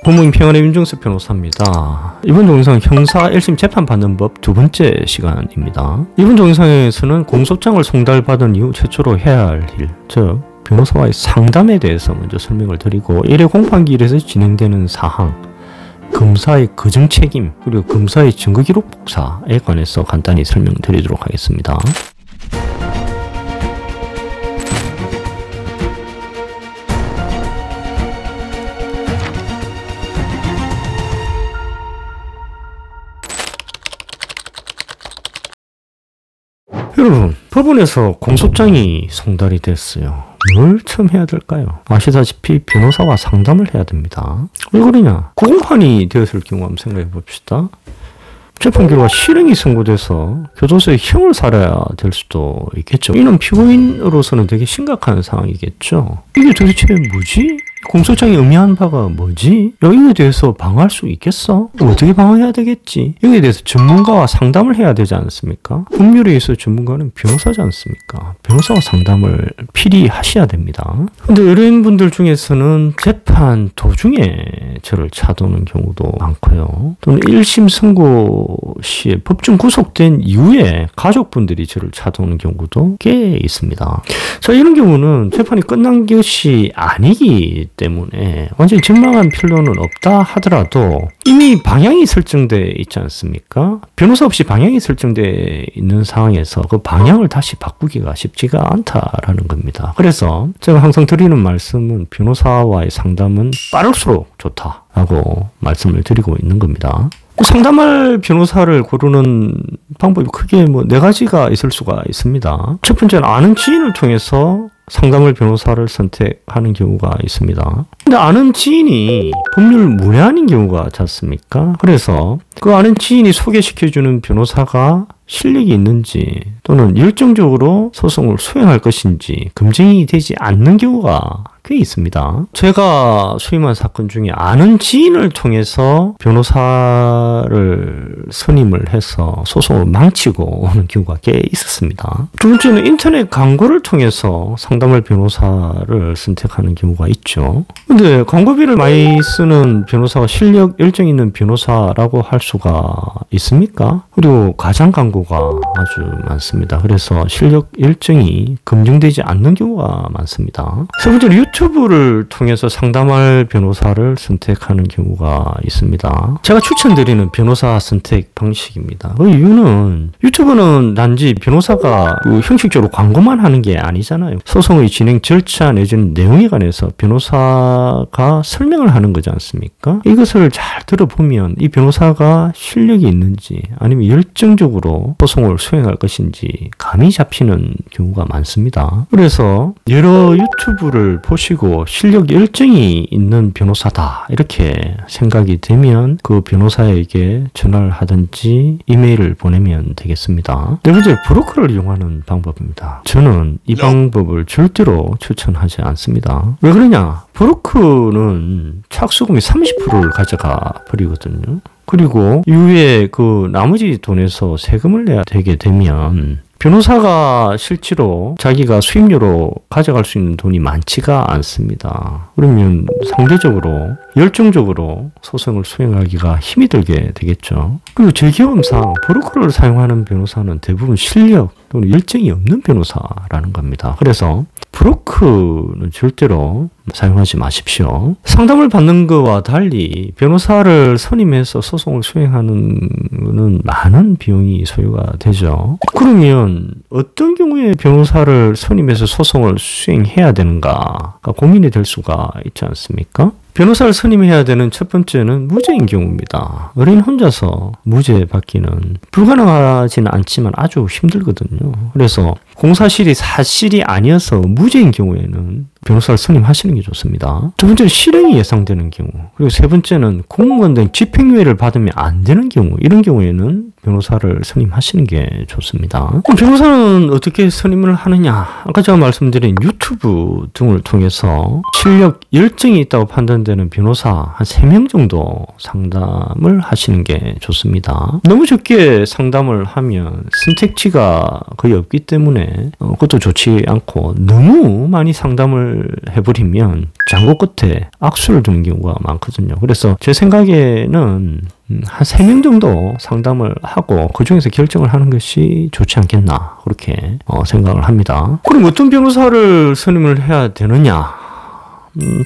법무인 평안의 윤정수 변호사입니다. 이번 동영상은 형사 1심 재판 받는 법 두 번째 시간입니다. 이번 동영상에서는 공소장을 송달받은 이후 최초로 해야 할 일, 즉 변호사와의 상담에 대해서 먼저 설명을 드리고 1회 공판기일에서 진행되는 사항, 검사의 거증 책임, 그리고 검사의 증거기록 복사에 관해서 간단히 설명드리도록 하겠습니다. 여러분, 법원에서 공소장이 송달이 됐어요. 뭘 처음 해야 될까요? 아시다시피 변호사와 상담을 해야 됩니다. 왜 그러냐? 구공판이 되었을 경우 한번 생각해 봅시다. 재판 결과 실형이 선고돼서 교도소에 형을 살아야 될 수도 있겠죠. 이는 피고인으로서는 되게 심각한 상황이겠죠. 이게 도대체 뭐지? 공소장이 의미하는 바가 뭐지? 여기에 대해서 방어할 수 있겠어? 어떻게 방어해야 되겠지? 여기에 대해서 전문가와 상담을 해야 되지 않습니까? 법률에 있어 전문가는 변호사지 않습니까? 변호사와 상담을 필히 하셔야 됩니다. 근데 의뢰인분들 중에서는 재판 도중에 저를 찾아오는 경우도 많고요. 또는 1심 선고 시에 법정 구속된 이후에 가족분들이 저를 찾아오는 경우도 꽤 있습니다. 자, 이런 경우는 재판이 끝난 것이 아니기 때문에 완전히 전망한 필요는 없다 하더라도 이미 방향이 설정되어 있지 않습니까? 변호사 없이 방향이 설정되어 있는 상황에서 그 방향을 다시 바꾸기가 쉽지가 않다라는 겁니다. 그래서 제가 항상 드리는 말씀은 변호사와의 상담은 빠를수록 좋다라고 말씀을 드리고 있는 겁니다. 상담할 변호사를 고르는 방법이 크게 네 가지가 있을 수가 있습니다. 첫 번째는 아는 지인을 통해서 상담할 변호사를 선택하는 경우가 있습니다. 근데 아는 지인이 법률 문외한인 경우가 잦습니까? 그래서 그 아는 지인이 소개시켜주는 변호사가 실력이 있는지 또는 열정적으로 소송을 수행할 것인지 검증이 되지 않는 경우가 꽤 있습니다. 제가 수임한 사건 중에 아는 지인을 통해서 변호사를 선임을 해서 소송을 망치고 오는 경우가 꽤 있었습니다. 두 번째는 인터넷 광고를 통해서 상담할 변호사를 선택하는 경우가 있죠. 근데 광고비를 많이 쓰는 변호사가 실력 열정 있는 변호사라고 할 수가 있습니까? 그리고 가장 광고가 아주 많습니다. 그래서 실력 열정이 검증되지 않는 경우가 많습니다. 세 번째로 유튜브를 통해서 상담할 변호사를 선택하는 경우가 있습니다. 제가 추천드리는 변호사 선택 방식입니다. 그 이유는 유튜브는 단지 변호사가 형식적으로 광고만 하는 게 아니잖아요. 소송의 진행 절차 내지는 내용에 관해서 변호사가 설명을 하는 거지 않습니까? 이것을 잘 들어보면 이 변호사가 실력이 있는지 아니면 열정적으로 소송을 수행할 것인지 감이 잡히는 경우가 많습니다. 그래서 여러 유튜브를 보시고 실력 열정이 있는 변호사다 이렇게 생각이 되면 그 변호사에게 전화를 하든지 이메일을 보내면 되겠습니다. 네 번째, 브로커를 이용하는 방법입니다. 저는 이 방법을 절대로 추천하지 않습니다. 왜 그러냐? 브로커는 착수금의 30%를 가져가 버리거든요. 그리고 이후에 그 나머지 돈에서 세금을 내야 되게 되면 변호사가 실제로 자기가 수임료로 가져갈 수 있는 돈이 많지가 않습니다. 그러면 상대적으로 열정적으로 소송을 수행하기가 힘이 들게 되겠죠. 그리고 제 경험상 브로커를 사용하는 변호사는 대부분 실력 또는 열정이 없는 변호사라는 겁니다. 그래서 브로커는 절대로 사용하지 마십시오. 상담을 받는 것과 달리 변호사를 선임해서 소송을 수행하는 것은 많은 비용이 소요가 되죠. 그러면 어떤 경우에 변호사를 선임해서 소송을 수행해야 되는가가 고민이 될 수가 있지 않습니까? 변호사를 선임해야 되는 첫 번째는 무죄인 경우입니다. 의뢰인 혼자서 무죄 받기는 불가능하지는 않지만 아주 힘들거든요. 그래서 공사실이 사실이 아니어서 무죄인 경우에는 변호사를 선임하시는 게 좋습니다. 두 번째는 실형이 예상되는 경우, 그리고 세 번째는 공무원 등 집행유예를 받으면 안 되는 경우, 이런 경우에는 변호사를 선임하시는 게 좋습니다. 변호사는 어떻게 선임을 하느냐? 아까 제가 말씀드린 유튜브 등을 통해서 실력, 열정이 있다고 판단 관련되는 변호사 한 3명 정도 상담을 하시는 게 좋습니다. 너무 적게 상담을 하면 선택지가 거의 없기 때문에 그것도 좋지 않고, 너무 많이 상담을 해버리면 장고 끝에 악수를 두는 경우가 많거든요. 그래서 제 생각에는 한 3명 정도 상담을 하고 그 중에서 결정을 하는 것이 좋지 않겠나, 그렇게 생각을 합니다. 그럼 어떤 변호사를 선임을 해야 되느냐?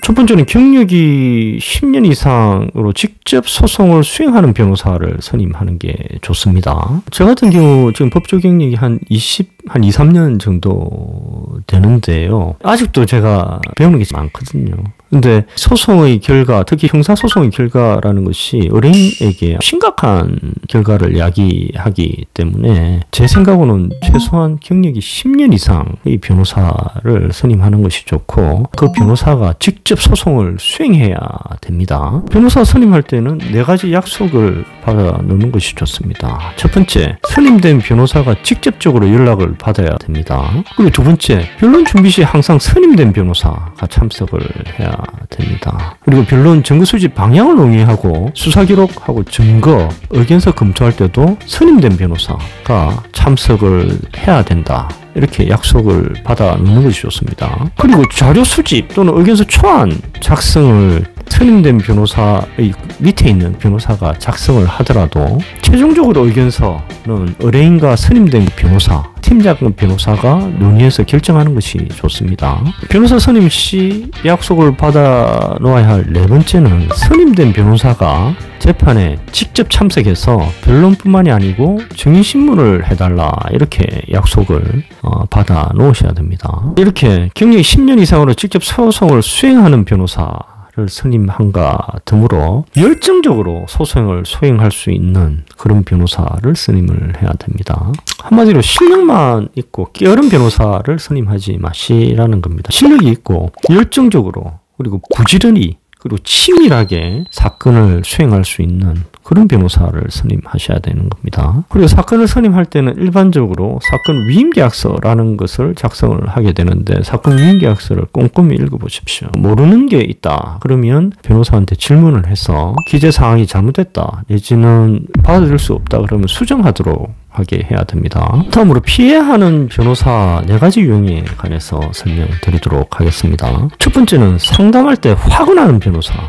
첫 번째는 경력이 10년 이상으로 직접 소송을 수행하는 변호사를 선임하는 게 좋습니다. 저 같은 경우 지금 법조 경력이 한 2, 3년 정도 되는데요. 아직도 제가 배우는 게 많거든요. 근데 소송의 결과, 특히 형사소송의 결과라는 것이 의뢰인에게 심각한 결과를 야기하기 때문에 제 생각으로는 최소한 경력이 10년 이상의 변호사를 선임하는 것이 좋고, 그 변호사가 직접 소송을 수행해야 됩니다. 변호사 선임할 때는 4가지 약속을 받아 놓는 것이 좋습니다. 첫 번째, 선임된 변호사가 직접적으로 연락을 받아야 됩니다. 그리고 두 번째, 변론 준비 시 항상 선임된 변호사가 참석을 해야 됩니다. 그리고 변론 증거 수집 방향을 논의하고 수사 기록하고 증거, 의견서 검토할 때도 선임된 변호사가 참석을 해야 된다, 이렇게 약속을 받아 놓는 것이 좋습니다. 그리고 자료 수집 또는 의견서 초안 작성을 선임된 변호사의 밑에 있는 변호사가 작성을 하더라도 최종적으로 의견서는 의뢰인과 선임된 변호사, 팀장 변호사가 논의해서 결정하는 것이 좋습니다. 변호사 선임 시 약속을 받아 놓아야 할 4번째는 선임된 변호사가 재판에 직접 참석해서 변론뿐만이 아니고 증인신문을 해달라, 이렇게 약속을 받아 놓으셔야 됩니다. 이렇게 경력이 10년 이상으로 직접 소송을 수행하는 변호사를 선임함과 더불어 열정적으로 소송을 수행할 수 있는 그런 변호사를 선임을 해야 됩니다. 한마디로 실력만 있고 게으른 변호사를 선임하지 마시라는 겁니다. 실력이 있고 열정적으로, 그리고 부지런히, 그리고 치밀하게 사건을 수행할 수 있는 그런 변호사를 선임하셔야 되는 겁니다. 그리고 사건을 선임할 때는 일반적으로 사건 위임계약서라는 것을 작성을 하게 되는데, 사건 위임계약서를 꼼꼼히 읽어보십시오. 모르는 게 있다 그러면 변호사한테 질문을 해서 기재사항이 잘못됐다 내지는 받아들일 수 없다 그러면 수정하도록 하게 해야 됩니다. 다음으로 피해야 하는 변호사 4가지 유형에 관해서 설명드리도록 하겠습니다. 첫 번째는 상담할 때 화가 나는 변호사는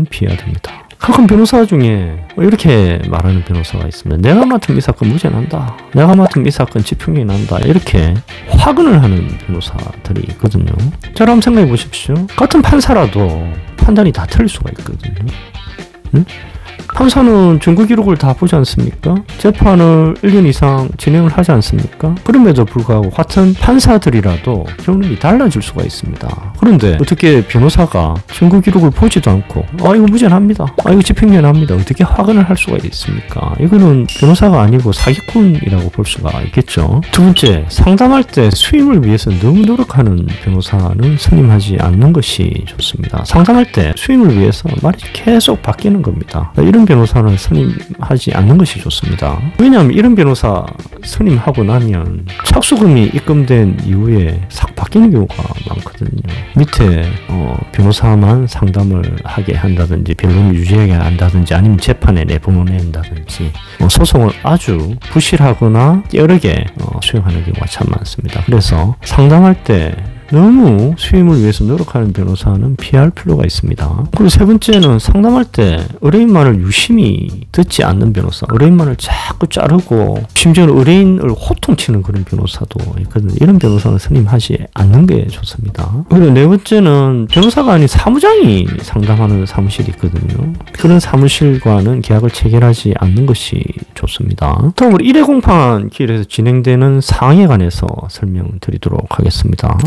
피해야 됩니다. 가끔 변호사 중에 이렇게 말하는 변호사가 있습니다. 내가 맡은 이 사건 무죄 난다, 내가 맡은 이 사건 집행유예 난다, 이렇게 화근을 하는 변호사들이 있거든요. 자, 한번 생각해 보십시오. 같은 판사라도 판단이 다 틀릴 수가 있거든요. 응? 판사는 증거 기록을 다 보지 않습니까? 재판을 1년 이상 진행을 하지 않습니까? 그럼에도 불구하고 같은 판사들이라도 결론이 달라질 수가 있습니다. 그런데 어떻게 변호사가 증거 기록을 보지도 않고 이거 무죄합니다, 이거 집행유예 납니다, 어떻게 확언을 할 수가 있습니까? 이거는 변호사가 아니고 사기꾼이라고 볼 수가 있겠죠. 두 번째, 상담할 때 수임을 위해서 너무 노력하는 변호사는 선임하지 않는 것이 좋습니다. 상담할 때 수임을 위해서 말이 계속 바뀌는 겁니다. 이런 변호사는 선임하지 않는 것이 좋습니다. 왜냐하면 이런 변호사 선임하고 나면 착수금이 입금된 이후에 싹 바뀌는 경우가 많거든요. 밑에 변호사만 상담을 하게 한다든지 변론을 유지하게 한다든지 아니면 재판에 내보낸다든지 소송을 아주 부실하거나 깨어르게 수행하는 경우가 참 많습니다. 그래서 상담할 때 너무 수임을 위해서 노력하는 변호사는 피할 필요가 있습니다. 그리고 세 번째는 상담할 때 의뢰인 말을 유심히 듣지 않는 변호사, 의뢰인 말을 자꾸 자르고 심지어는 의뢰인을 호통치는 그런 변호사도 있거든요. 이런 변호사는 선임하지 않는 게 좋습니다. 그리고 네 번째는 변호사가 아닌 사무장이 상담하는 사무실이 있거든요. 그런 사무실과는 계약을 체결하지 않는 것이 좋습니다. 다음으로 1회 공판 기일에서 진행되는 사항에 관해서 설명드리도록 하겠습니다.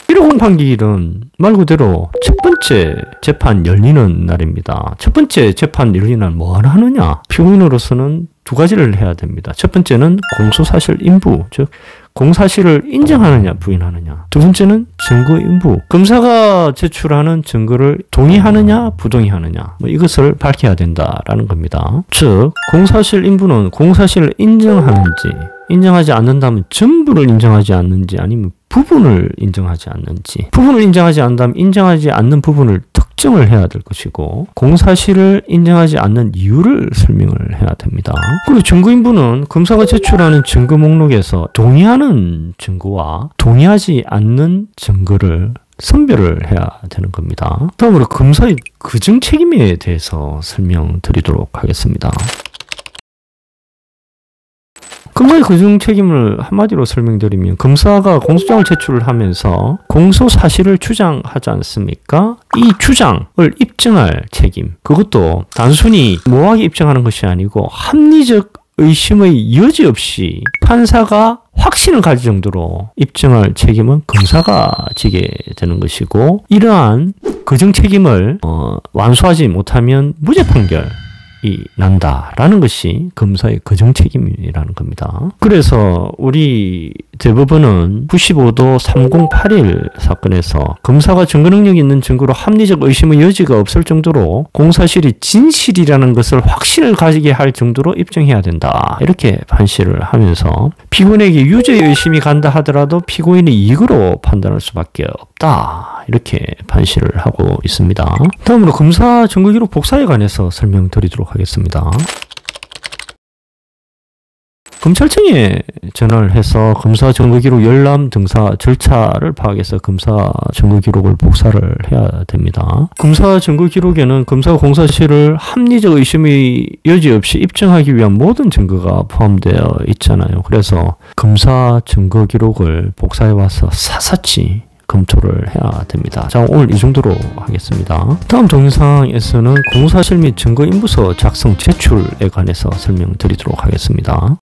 1회 공판기일은 말 그대로 첫 번째 재판 열리는 날입니다. 첫 번째 재판 열리는 날 뭘 하느냐? 피고인으로서는 2가지를 해야 됩니다. 첫 번째는 공소사실 인부, 즉 공사실을 인정하느냐 부인하느냐. 두 번째는 증거 인부, 검사가 제출하는 증거를 동의하느냐 부동의하느냐, 이것을 밝혀야 된다라는 겁니다. 즉 공사실 인부는 공사실을 인정하는지, 인정하지 않는다면 전부를 인정하지 않는지, 아니면 부분을 인정하지 않는지, 부분을 인정하지 않는다면 인정하지 않는 부분을 특정을 해야 될 것이고, 공사실을 인정하지 않는 이유를 설명을 해야 됩니다. 그리고 증거인부는 검사가 제출하는 증거 목록에서 동의하는 증거와 동의하지 않는 증거를 선별을 해야 되는 겁니다. 다음으로 검사의 그증 책임에 대해서 설명드리도록 하겠습니다. 검사의 그증 책임을 한마디로 설명드리면, 검사가 공소장을 제출하면서 공소 사실을 주장하지 않습니까? 이 주장을 입증할 책임, 그것도 단순히 모호하게 입증하는 것이 아니고 합리적 의심의 여지 없이 판사가 확신을 가질 정도로 입증할 책임은 검사가 지게 되는 것이고, 이러한 그증 책임을 완수하지 못하면 무죄 판결이 난다라는 것이 검사의 그증 책임이라는 겁니다. 그래서 우리 대법원은 95도 3081 사건에서 검사가 증거 능력이 있는 증거로 합리적 의심의 여지가 없을 정도로 공사실이 진실이라는 것을 확신을 가지게 할 정도로 입증해야 된다, 이렇게 판시를 하면서 피고인에게 유죄의 의심이 간다 하더라도 피고인이 이익으로 판단할 수밖에 없다, 이렇게 판시를 하고 있습니다. 다음으로 검사 증거기록 복사에 관해서 설명드리도록 하겠습니다. 검찰청에 전화를 해서 검사 증거기록 열람 등사 절차를 파악해서 검사 증거기록을 복사를 해야 됩니다. 검사 증거기록에는 검사가 공사실을 합리적 의심의 여지 없이 입증하기 위한 모든 증거가 포함되어 있잖아요. 그래서 검사 증거기록을 복사해 와서 사사치 검토를 해야 됩니다. 자, 오늘 이 정도로 하겠습니다. 다음 동영상에서는 공사실 및 증거인부서 작성 제출에 관해서 설명드리도록 하겠습니다.